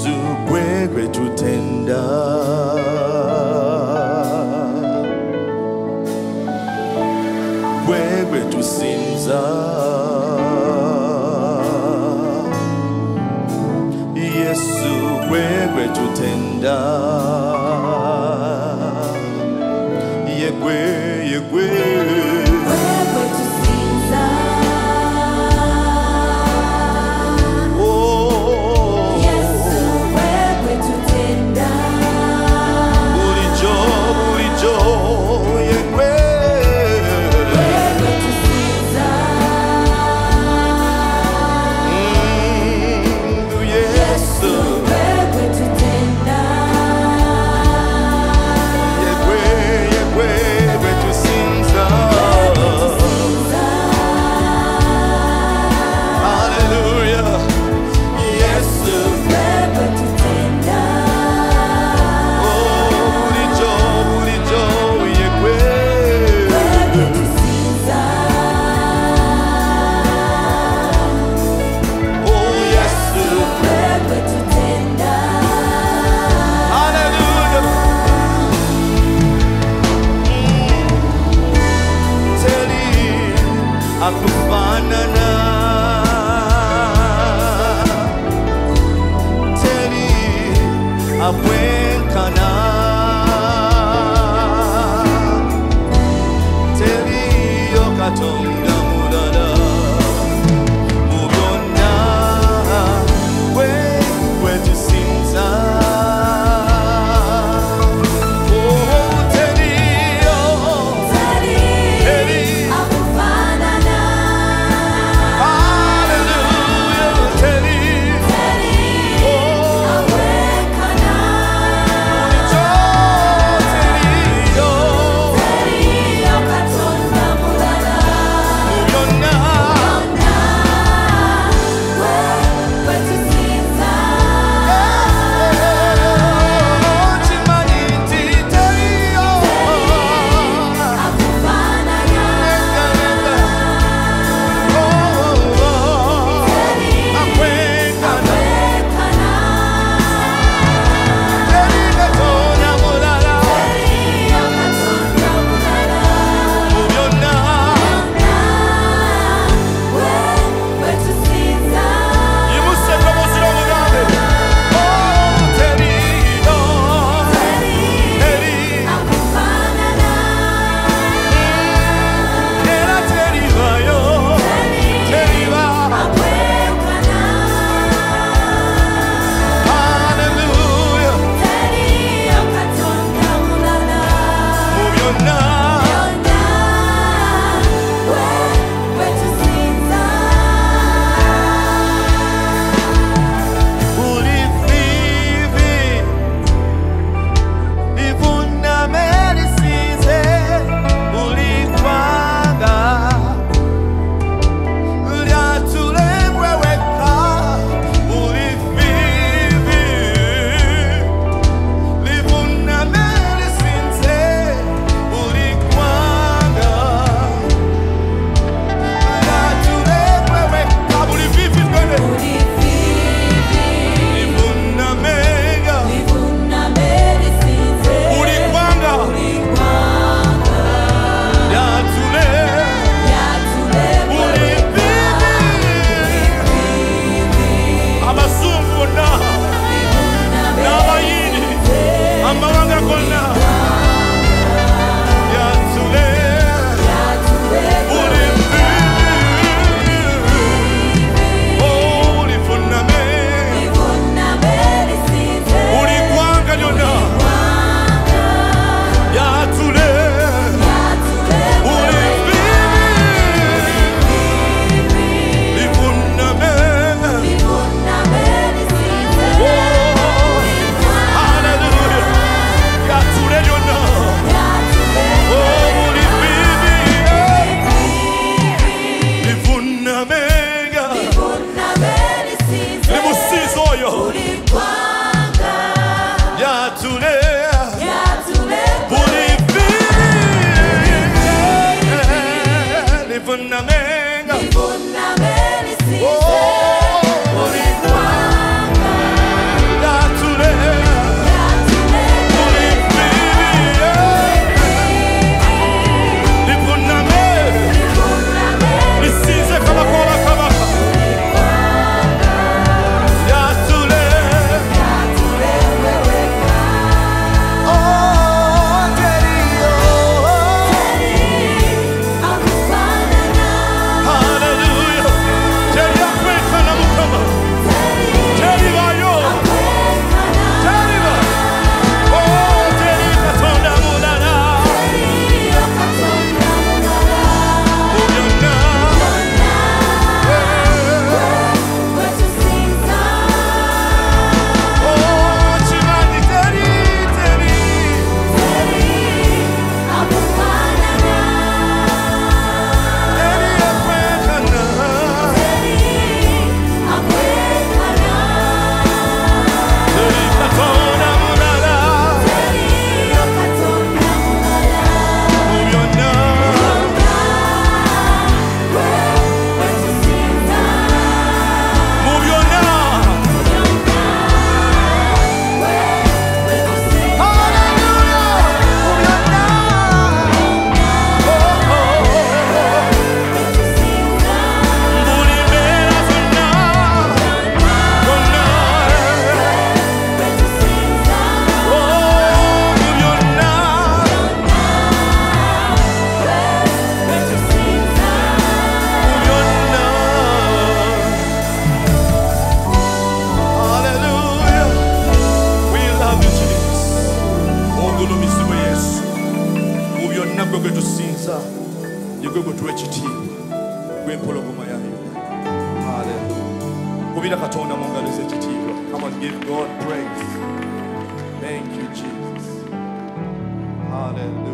Yesu kwekwe tutenda kwekwe tusinza Yesu kwekwe tutenda yekwe yekwe kwekwe tusinza Yesu kwekwe tutenda bulijo yekwe kwekwe tusinza Yesu kwekwe tutenda yekwe yekwe tusinza hallelujah Yesu kwekwe tutenda bulijo yekwe kwekwe tusinza Yesu kwekwe tutenda hallelujah teli akufanana teli abwenkana teli yokatonda mulala mubyonna kwekwe tusinza teliyo teli akufanana hallelujah teli awekana teliyo katonda mulala mubyonna kwekwe tusinza kimanyi nti teliyo akufanana akwekana awekana telikatona mulala katonda mulala mubyonna kwekwe tusinza yimuse eddoboozi ly'omugambe teliyo teri akufanana era teribayo teriba awekana hallelujah katonda mulala mu byonna kwekwe tusinza buli vivi livuuname lisinze buli ggwanga lyatulembwe wekka buli vivi livuuname lisinze buli ggwanga lyatulembwe wekka buli vivi twende buli vivi livuunamenga livuname lisinze buli ggwanga buli ggwanga lyatule lyatulembwe buli vivi abazungu bonna n'abayini amawanga gonna lyatule buli vivi livuuname buli ggwanga lyonna lyatule buli vivi livuuname hallelujah lyatule lyonna buli vivi livuunamenga limusinza oyo lyatule buli vivi livuunamenga Livuname lisinze buli buli ggwanga bonna gwe gwe tusinza ye gwe gwe tuwa ekitiibwa gw'empologoma ya Yuda. Hallelujah. Kubira Katonda mu ngalo ze ekitiibwa. Come on, give God praise. Thank you, Jesus. Hallelujah.